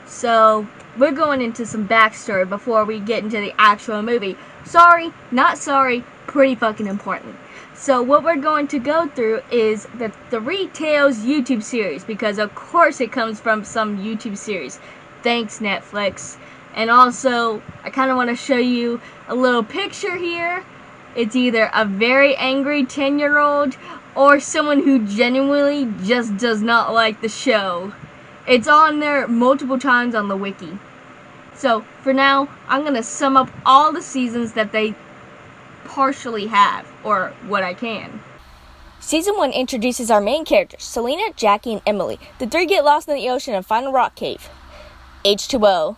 So, we're going into some backstory before we get into the actual movie. Sorry, not sorry, pretty fucking important. So, what we're going to go through is the 3Tails YouTube series, because of course it comes from some YouTube series. Thanks, Netflix. And also, I kind of want to show you a little picture here. It's either a very angry 10-year-old or someone who genuinely just does not like the show. It's on there multiple times on the wiki. So, for now, I'm going to sum up all the seasons that they partially have, or what I can. Season 1 introduces our main characters, Selena, Jackie, and Emily. The three get lost in the ocean and find a rock cave. H2O.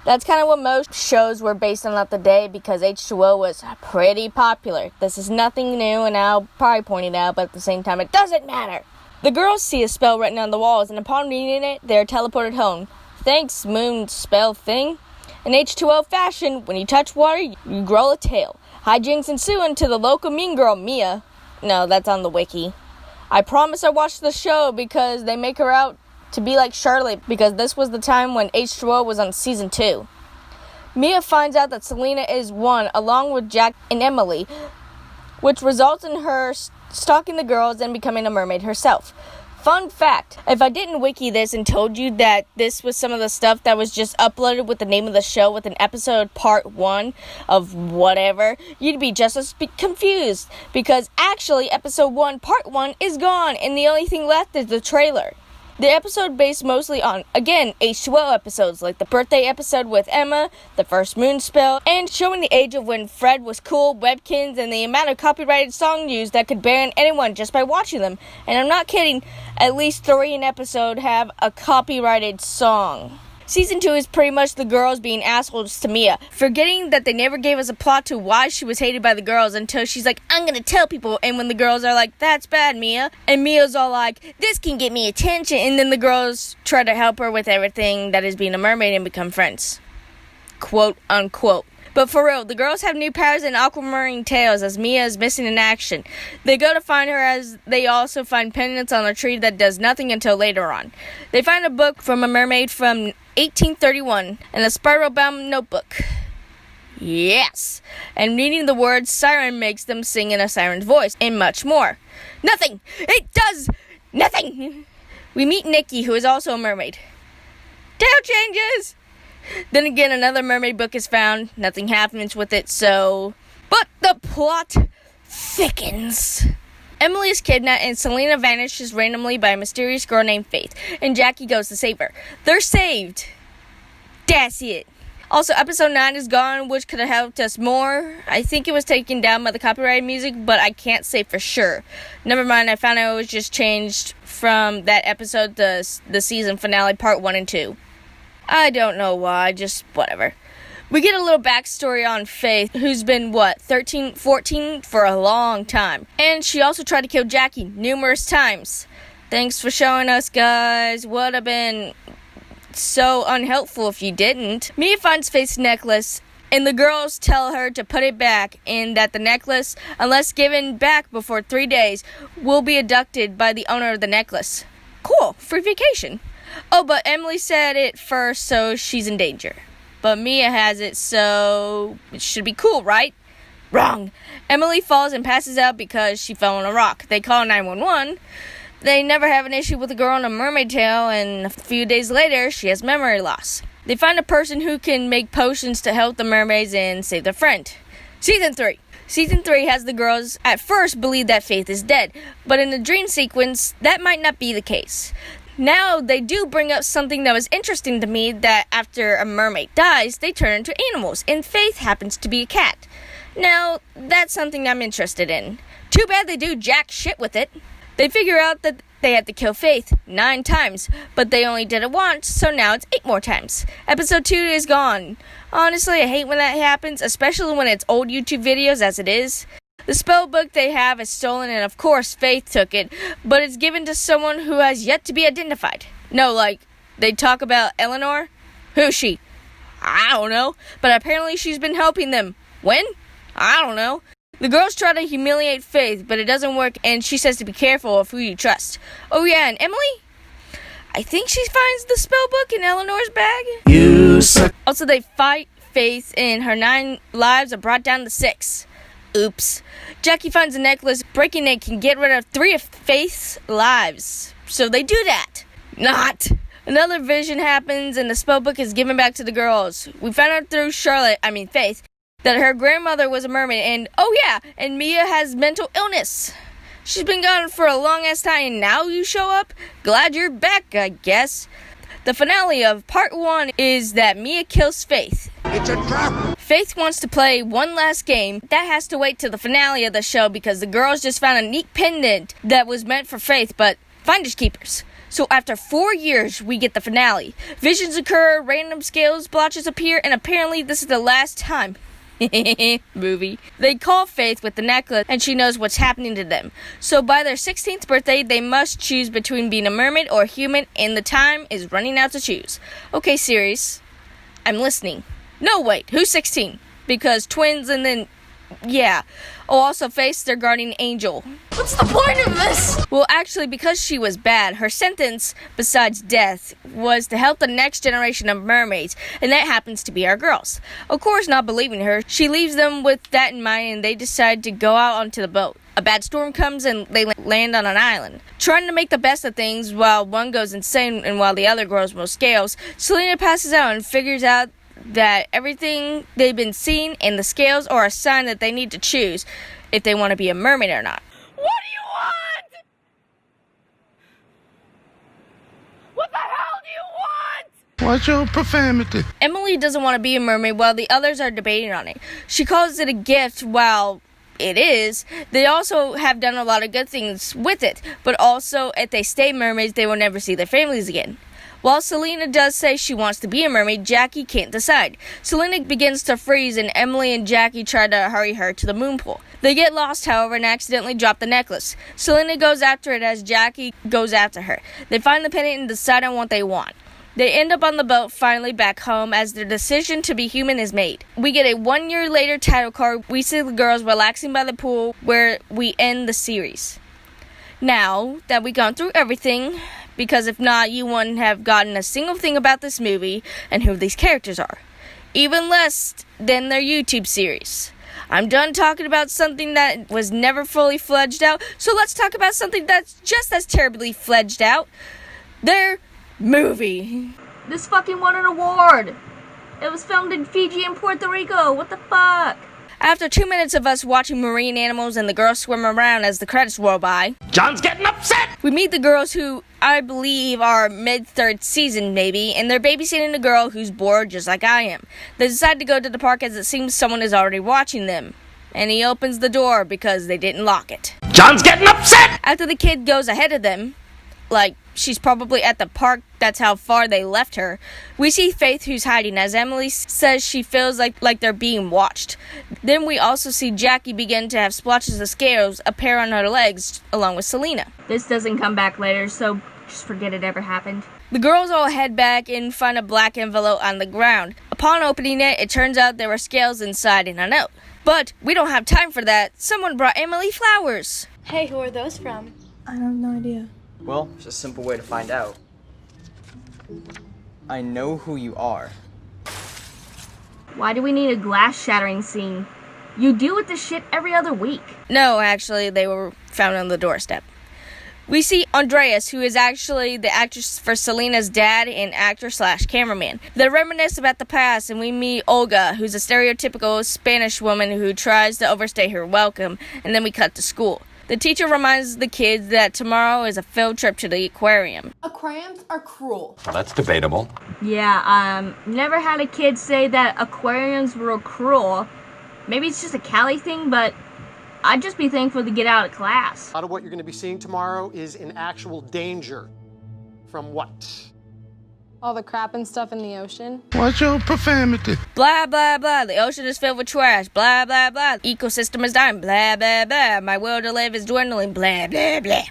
That's kind of what most shows were based on at the day, because H2O was pretty popular. This is nothing new, and I'll probably point it out, but at the same time, it doesn't matter. The girls see a spell written on the walls, and upon reading it, they are teleported home. Thanks, moon spell thing. In H2O fashion, when you touch water, you grow a tail. Hijinks ensue into the local mean girl, Mia. No, that's on the wiki. I promise I watched the show because they make her out to be like Charlotte, because this was the time when H2O was on season 2. Mia finds out that Selena is one, along with Jack and Emily, which results in her stalking the girls and becoming a mermaid herself. Fun fact, if I didn't wiki this and told you that this was some of the stuff that was just uploaded with the name of the show with an episode part 1 of whatever, you'd be just as confused, because actually episode 1 part 1 is gone and the only thing left is the trailer. The episode based mostly on, again, H2O episodes, like the birthday episode with Emma, the first moon spell, and showing the age of when Fred was cool, webkins, and the amount of copyrighted song used that could ban anyone just by watching them. And I'm not kidding, at least 3 an episode have a copyrighted song. Season 2 is pretty much the girls being assholes to Mia, forgetting that they never gave us a plot to why she was hated by the girls until she's like, I'm gonna tell people, and when the girls are like, that's bad, Mia, and Mia's all like, this can get me attention, and then the girls try to help her with everything that is being a mermaid and become friends. Quote, unquote. But for real, the girls have new powers and aquamarine tails as Mia is missing in action. They go to find her as they also find pendants on a tree that does nothing until later on. They find a book from a mermaid from 1831 and a spiral-bound notebook. Yes! And reading the words siren makes them sing in a siren's voice, and much more. Nothing! It does nothing! We meet Nikki, who is also a mermaid. Tail changes! Then again, another mermaid book is found. Nothing happens with it, so... But the plot thickens. Emily is kidnapped, and Selena vanishes randomly by a mysterious girl named Faith, and Jackie goes to save her. They're saved. That's it. Also, episode 9 is gone, which could have helped us more. I think it was taken down by the copyrighted music, but I can't say for sure. Never mind, I found out it was just changed from that episode to the season finale, part 1 and 2. I don't know why, just whatever. We get a little backstory on Faith, who's been, 13, 14 for a long time. And she also tried to kill Jackie numerous times. Thanks for showing us, guys. Would have been so unhelpful if you didn't. Mia finds Faith's necklace, and the girls tell her to put it back, and that the necklace, unless given back before 3 days, will be abducted by the owner of the necklace. Cool, free vacation. Oh, but Emily said it first, so she's in danger. But Mia has it, so it should be cool, right? Wrong. Emily falls and passes out because she fell on a rock. They call 911. They never have an issue with a girl on a mermaid tail, and a few days later, she has memory loss. They find a person who can make potions to help the mermaids and save their friend. Season 3. Season 3 has the girls at first believe that Faith is dead, but in the dream sequence, that might not be the case. Now, they do bring up something that was interesting to me, that after a mermaid dies, they turn into animals, and Faith happens to be a cat. Now, that's something I'm interested in. Too bad they do jack shit with it. They figure out that they had to kill Faith 9 times, but they only did it once, so now it's 8 more times. Episode 2 is gone. Honestly, I hate when that happens, especially when it's old YouTube videos as it is. The spell book they have is stolen, and of course Faith took it, but it's given to someone who has yet to be identified. No, like, they talk about Eleanor? Who's she? I don't know, but apparently she's been helping them. When? I don't know. The girls try to humiliate Faith, but it doesn't work, and she says to be careful of who you trust. Oh yeah, and Emily? I think she finds the spell book in Eleanor's bag. You suck. Also, they fight Faith, and her 9 lives are brought down to 6. Oops. Jackie finds a necklace. Breaking it can get rid of 3 of Faith's lives. So they do that. Not. Another vision happens, and the spellbook is given back to the girls. We found out through Faith, that her grandmother was a mermaid, and Mia has mental illness. She's been gone for a long-ass time, and now you show up? Glad you're back, I guess. The finale of part 1 is that Mia kills Faith. It's a trap. Faith wants to play one last game. That has to wait till the finale of the show because the girls just found a neat pendant that was meant for Faith, but finders keepers. So after 4 years, we get the finale. Visions occur, random scales blotches appear, and apparently this is the last time. Movie. They call Faith with the necklace, and she knows what's happening to them. So by their 16th birthday, they must choose between being a mermaid or a human, and the time is running out to choose. Okay, series. I'm listening. No, wait, who's 16? Because twins and then... yeah. Oh, also Faith, their guardian angel. What's the point of this? Well, actually, because she was bad, her sentence, besides death, was to help the next generation of mermaids, and that happens to be our girls. Of course, not believing her, she leaves them with that in mind, and they decide to go out onto the boat. A bad storm comes, and they land on an island. Trying to make the best of things while one goes insane and while the other grows more scales, Selena passes out and figures out that everything they've been seeing and the scales are a sign that they need to choose if they want to be a mermaid or not. What do you want? What the hell do you want? What's your profanity? Emily doesn't want to be a mermaid while the others are debating on it. She calls it a gift while it is. They also have done a lot of good things with it, but also if they stay mermaids, they will never see their families again. While Selena does say she wants to be a mermaid, Jackie can't decide. Selena begins to freeze, and Emily and Jackie try to hurry her to the moon pool. They get lost, however, and accidentally drop the necklace. Selena goes after it as Jackie goes after her. They find the pendant and decide on what they want. They end up on the boat, finally back home, as their decision to be human is made. We get a 1 year later title card. We see the girls relaxing by the pool, where we end the series. Now that we've gone through everything, because if not, you wouldn't have gotten a single thing about this movie and who these characters are. Even less than their YouTube series. I'm done talking about something that was never fully fledged out, so let's talk about something that's just as terribly fledged out. Their movie. This fucking won an award. It was filmed in Fiji and Puerto Rico. What the fuck? After 2 minutes of us watching marine animals and the girls swim around as the credits roll by, John's getting upset. we meet the girls who I believe are mid-third season maybe, and they're babysitting a girl who's bored just like I am. They decide to go to the park as it seems someone is already watching them. And he opens the door because they didn't lock it. John's getting upset. After the kid goes ahead of them, like she's probably at the park, that's how far they left her, we see Faith who's hiding as Emily says she feels like they're being watched. Then we also see Jackie begin to have splotches of scales appear on her legs along with Selena. This doesn't come back later, so just forget it ever happened. The girls all head back and find a black envelope on the ground. Upon opening it, it turns out there were scales inside and a note. But we don't have time for that. Someone brought Emily flowers. Hey, who are those from? I have no idea. Well, there's a simple way to find out. I know who you are. Why do we need a glass shattering scene? You deal with this shit every other week. No, actually, they were found on the doorstep. We see Andreas, who is actually the actress for Selena's dad and actor/cameraman. They reminisce about the past, and we meet Olga, who's a stereotypical Spanish woman who tries to overstay her welcome, and then we cut to school. The teacher reminds the kids that tomorrow is a field trip to the aquarium. Aquariums are cruel. Well, that's debatable. Yeah, never had a kid say that aquariums were cruel. Maybe it's just a Cali thing, but I'd just be thankful to get out of class. A lot of what you're going to be seeing tomorrow is in actual danger. From what? All the crap and stuff in the ocean. What's your profanity? Blah, blah, blah. The ocean is filled with trash. Blah, blah, blah. Ecosystem is dying. Blah, blah, blah. My will to live is dwindling. Blah, blah, blah.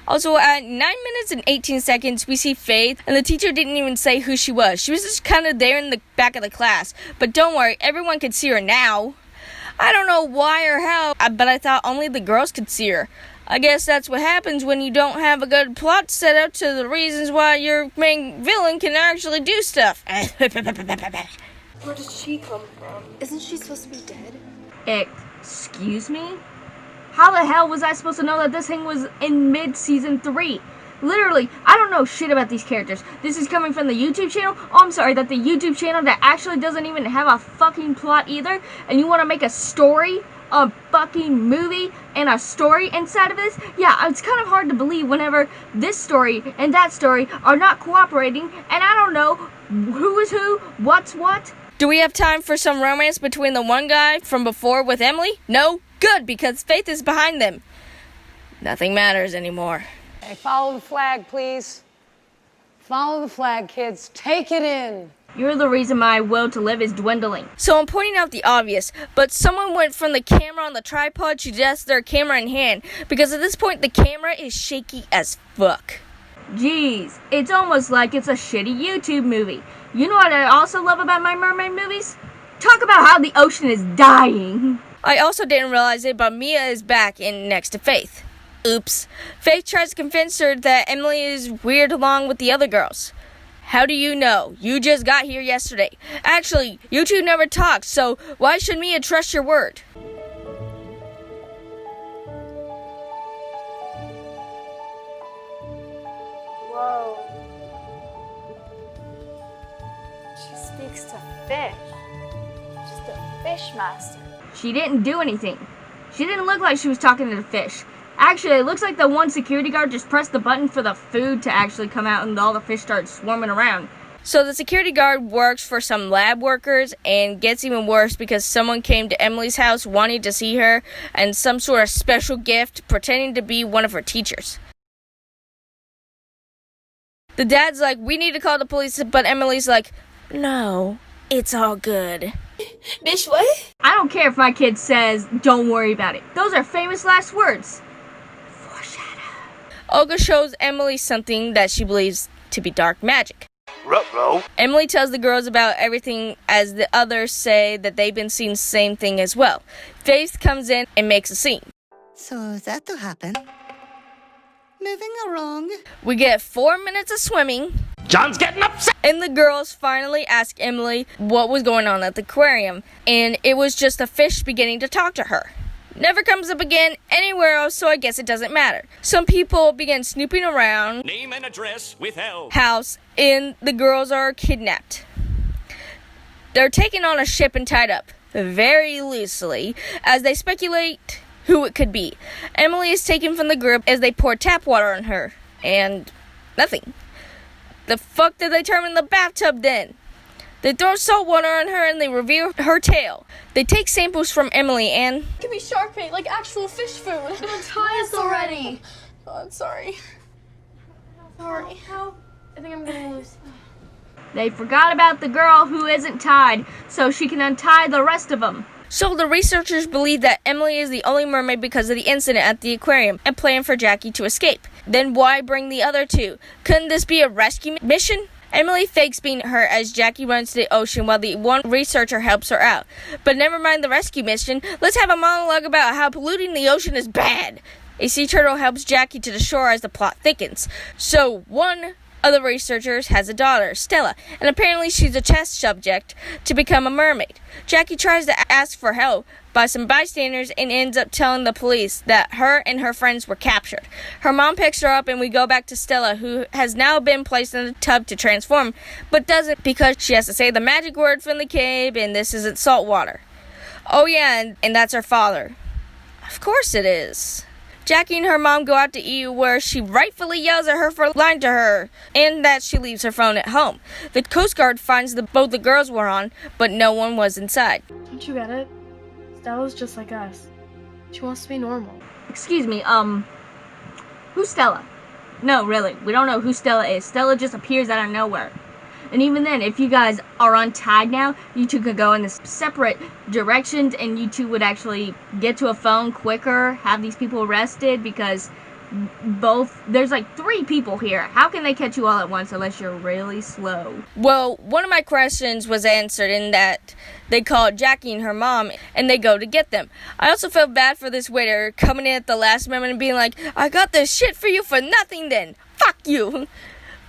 Also, at 9 minutes and 18 seconds, we see Faith, and the teacher didn't even say who she was. She was just kind of there in the back of the class. But don't worry, everyone can see her now. I don't know why or how, but I thought only the girls could see her. I guess that's what happens when you don't have a good plot set up to the reasons why your main villain can actually do stuff. Where does she come from? Isn't she supposed to be dead? Excuse me? How the hell was I supposed to know that this thing was in mid-season 3? Literally, I don't know shit about these characters. This is coming from the YouTube channel. Oh, I'm sorry, that the YouTube channel that actually doesn't even have a fucking plot either. And you want to make a story? A fucking movie and a story inside of this? Yeah, it's kind of hard to believe whenever this story and that story are not cooperating. And I don't know who is who, what's what. Do we have time for some romance between the one guy from before with Emily? No? Good, because Faith is behind them. Nothing matters anymore. Hey, follow the flag, please. Follow the flag, kids. Take it in. You're the reason my will to live is dwindling. So I'm pointing out the obvious, but someone went from the camera on the tripod to just their camera in hand, because at this point the camera is shaky as fuck. Jeez, it's almost like it's a shitty YouTube movie. You know what I also love about my mermaid movies? Talk about how the ocean is dying. I also didn't realize it, but Mia is back in next to Faith. Oops. Faith tries to convince her that Emily is weird along with the other girls. How do you know? You just got here yesterday. Actually, you two never talked, so why should Mia trust your word? Whoa. She speaks to fish. Just a fish master. She didn't do anything. She didn't look like she was talking to the fish. Actually, it looks like the one security guard just pressed the button for the food to actually come out and all the fish started swarming around. So the security guard works for some lab workers and gets even worse because someone came to Emily's house wanting to see her and some sort of special gift pretending to be one of her teachers. The dad's like, we need to call the police, but Emily's like, no, it's all good. Bitch, what? I don't care if my kid says, don't worry about it. Those are famous last words. Olga shows Emily something that she believes to be dark magic. Ruh-roh. Emily tells the girls about everything as the others say that they've been seeing the same thing as well. Faith comes in and makes a scene. So that to happen. Moving along. We get 4 minutes of swimming. John's getting upset. And the girls finally ask Emily what was going on at the aquarium. And it was just a fish beginning to talk to her. Never comes up again anywhere else, so I guess it doesn't matter. Some people begin snooping around. Name and address withheld. House, and the girls are kidnapped. They're taken on a ship and tied up, very loosely, as they speculate who it could be. Emily is taken from the group as they pour tap water on her, and nothing. The fuck did they turn in the bathtub then? They throw salt water on her and they reveal her tail. They take samples from Emily and... It could be shark bait, like actual fish food. Tie us already. Oh, I'm sorry. Sorry. How? I think I'm gonna lose. They forgot about the girl who isn't tied, so she can untie the rest of them. So the researchers believe that Emily is the only mermaid because of the incident at the aquarium and plan for Jackie to escape. Then why bring the other two? Couldn't this be a rescue mission? Emily fakes being hurt as Jackie runs to the ocean while the one researcher helps her out. But never mind the rescue mission, let's have a monologue about how polluting the ocean is bad. A sea turtle helps Jackie to the shore as the plot thickens. So one of the researchers has a daughter, Stella, and apparently she's a test subject to become a mermaid. Jackie tries to ask for help by some bystanders and ends up telling the police that her and her friends were captured. Her mom picks her up and we go back to Stella, who has now been placed in a tub to transform, but doesn't because she has to say the magic word from the cave and this isn't salt water. Oh yeah, and that's her father. Of course it is. Jackie and her mom go out to eat where she rightfully yells at her for lying to her and that she leaves her phone at home. The Coast Guard finds the boat the girls were on, but no one was inside. Don't you get it? Stella's just like us. She wants to be normal. Excuse me, who's Stella? No, really, we don't know who Stella is. Stella just appears out of nowhere. And even then, if you guys are untied now, you two could go in this separate directions and you two would actually get to a phone quicker, have these people arrested, because there's like 3 people here. How can they catch you all at once unless you're really slow? Well, one of my questions was answered in that they called Jackie and her mom, and they go to get them. I also felt bad for this waiter coming in at the last moment and being like, I got this shit for you for nothing then. Fuck you.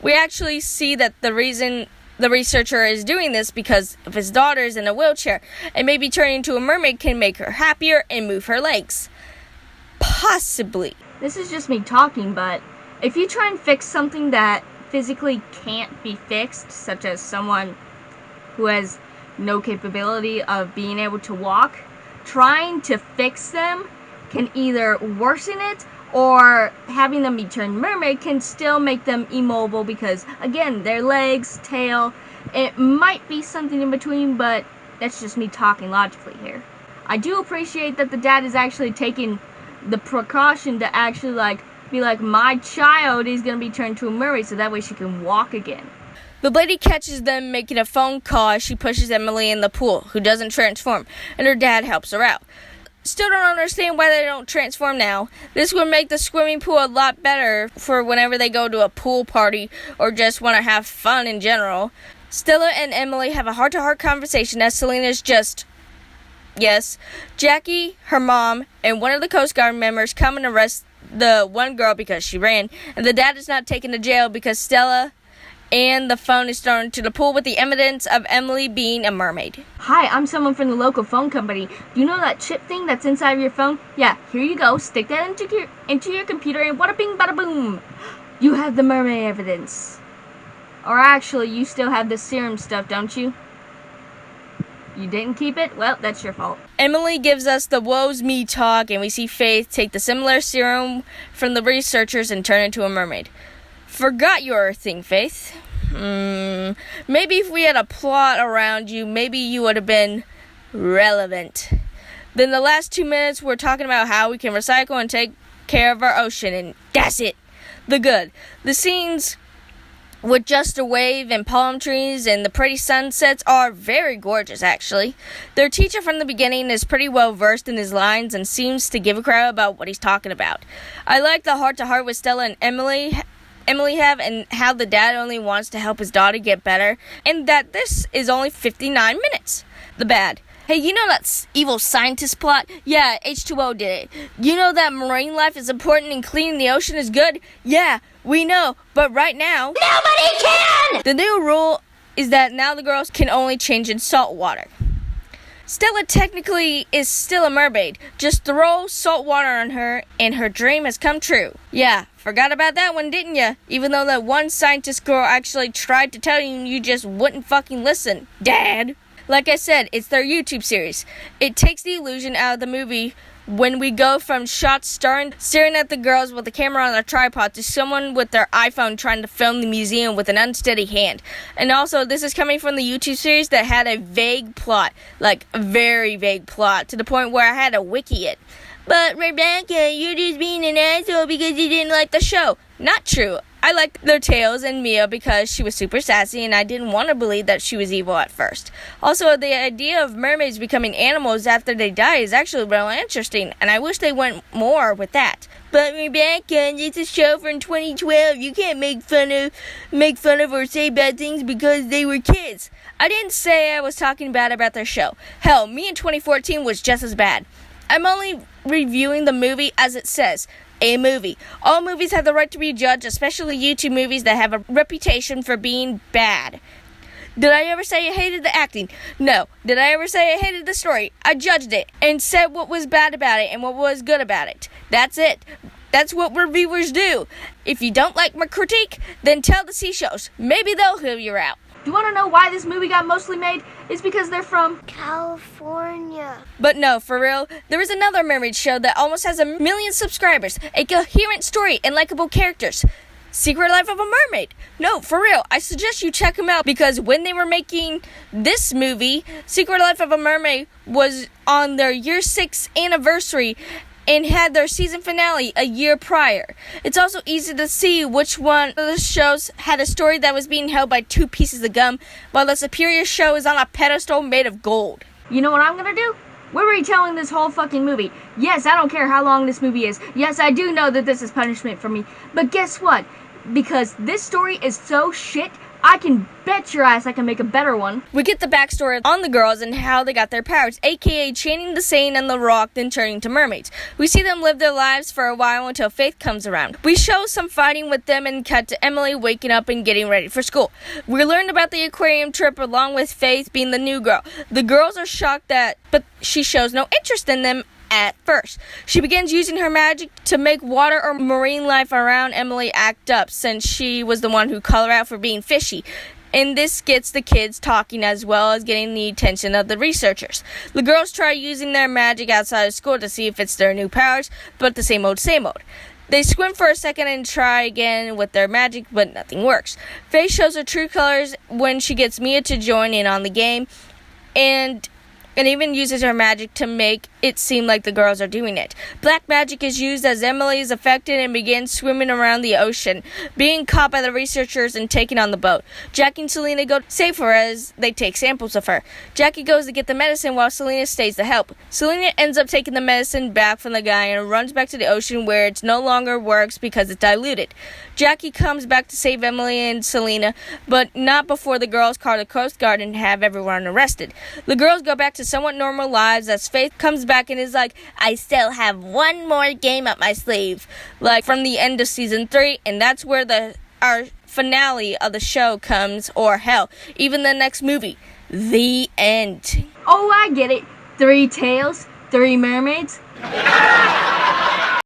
We actually see that the reason the researcher is doing this because of his daughter's in a wheelchair, and maybe turning into a mermaid can make her happier and move her legs. Possibly. This is just me talking, but if you try and fix something that physically can't be fixed, such as someone who has no capability of being able to walk, trying to fix them can either worsen it, or having them be turned mermaid can still make them immobile because, again, their legs, tail, it might be something in between, but that's just me talking logically here. I do appreciate that the dad is actually taking the precaution to actually be like, my child is going to be turned to a mermaid so that way she can walk again. The lady catches them making a phone call as she pushes Emily in the pool, who doesn't transform, and her dad helps her out. Still don't understand why they don't transform now. This would make the swimming pool a lot better for whenever they go to a pool party or just want to have fun in general. Stella and Emily have a heart-to-heart conversation as Selena's just... Yes, Jackie, her mom, and one of the Coast Guard members come and arrest the one girl because she ran, and the dad is not taken to jail because Stella and the phone is thrown into the pool with the evidence of Emily being a mermaid. Hi, I'm someone from the local phone company. Do you know that chip thing that's inside of your phone? Yeah, here you go. Stick that into your computer and wada bing bada boom. You have the mermaid evidence. Or actually, you still have the serum stuff, don't you? You didn't keep it? Well, that's your fault. Emily gives us the woe's me talk, and we see Faith take the similar serum from the researchers and turn into a mermaid. Forgot your thing, Faith. Maybe if we had a plot around you, maybe you would have been relevant. Then the last 2 minutes, we're talking about how we can recycle and take care of our ocean, and that's it. The good. The scenes with just a wave and palm trees and the pretty sunsets are very gorgeous, actually. Their teacher from the beginning is pretty well versed in his lines and seems to give a crap about what he's talking about. I like the heart-to-heart with Stella and Emily have, and how the dad only wants to help his daughter get better, and that this is only 59 minutes. The bad. Hey, you know that evil scientist plot? Yeah, H2O did it. You know that marine life is important and cleaning the ocean is good? Yeah, we know, but right now... Nobody can! The new rule is that now the girls can only change in salt water. Stella technically is still a mermaid. Just throw salt water on her and her dream has come true. Yeah, forgot about that one, didn't ya? Even though that one scientist girl actually tried to tell you and you just wouldn't fucking listen. Dad! Like I said, it's their YouTube series. It takes the illusion out of the movie when we go from shots staring at the girls with the camera on a tripod to someone with their iPhone trying to film the museum with an unsteady hand. And also, this is coming from the YouTube series that had a vague plot, like a very vague plot, to the point where I had to wiki it. But Rebecca, you're just being an asshole because you didn't like the show. Not true. I liked The3Tails and Mia because she was super sassy and I didn't want to believe that she was evil at first. Also, the idea of mermaids becoming animals after they die is actually really interesting, and I wish they went more with that. But Rebecca, it's a show from 2012. You can't make fun of or say bad things because they were kids. I didn't say I was talking bad about their show. Hell, me in 2014 was just as bad. I'm only reviewing the movie as it says. A movie. All movies have the right to be judged, especially YouTube movies that have a reputation for being bad. Did I ever say I hated the acting? No. Did I ever say I hated the story? I judged it and said what was bad about it and what was good about it. That's it. That's what reviewers do. If you don't like my critique, then tell the seashells. Maybe they'll hear you out. Do you want to know why this movie got mostly made? It's because they're from California. But no, for real, there is another mermaid show that almost has 1 million subscribers, a coherent story, and likable characters. Secret Life of a Mermaid. No, for real, I suggest you check them out because when they were making this movie, Secret Life of a Mermaid was on their year 6 anniversary and had their season finale a year prior. It's also easy to see which one of the shows had a story that was being held by 2 pieces of gum, while the superior show is on a pedestal made of gold. You know what I'm gonna do? We're retelling this whole fucking movie. Yes, I don't care how long this movie is. Yes, I do know that this is punishment for me. But guess what? Because this story is so shit, I can bet your ass I can make a better one. We get the backstory on the girls and how they got their powers, aka chaining the Seine and the Rock, then turning to mermaids. We see them live their lives for a while until Faith comes around. We show some fighting with them and cut to Emily waking up and getting ready for school. We learned about the aquarium trip along with Faith being the new girl. The girls are shocked but she shows no interest in them at first. She begins using her magic to make water or marine life around Emily act up, since she was the one who called her out for being fishy. And this gets the kids talking as well as getting the attention of the researchers. The girls try using their magic outside of school to see if it's their new powers, but the same old, same old. They swim for a second and try again with their magic, but nothing works. Faye shows her true colors when she gets Mia to join in on the game, and even uses her magic to make it seem like the girls are doing it. Black magic is used as Emily is affected and begins swimming around the ocean, being caught by the researchers and taken on the boat. Jackie and Selena go to save her as they take samples of her. Jackie goes to get the medicine while Selena stays to help. Selena ends up taking the medicine back from the guy and runs back to the ocean where it no longer works because it's diluted. Jackie comes back to save Emily and Selena, but not before the girls call the Coast Guard and have everyone arrested. The girls go back to somewhat normal lives as Faith comes back and is like, I still have one more game up my sleeve, like from the end of season 3, and that's where our finale of the show comes, or hell, even the next movie, the end. Oh, I get it. 3 tails, 3 mermaids.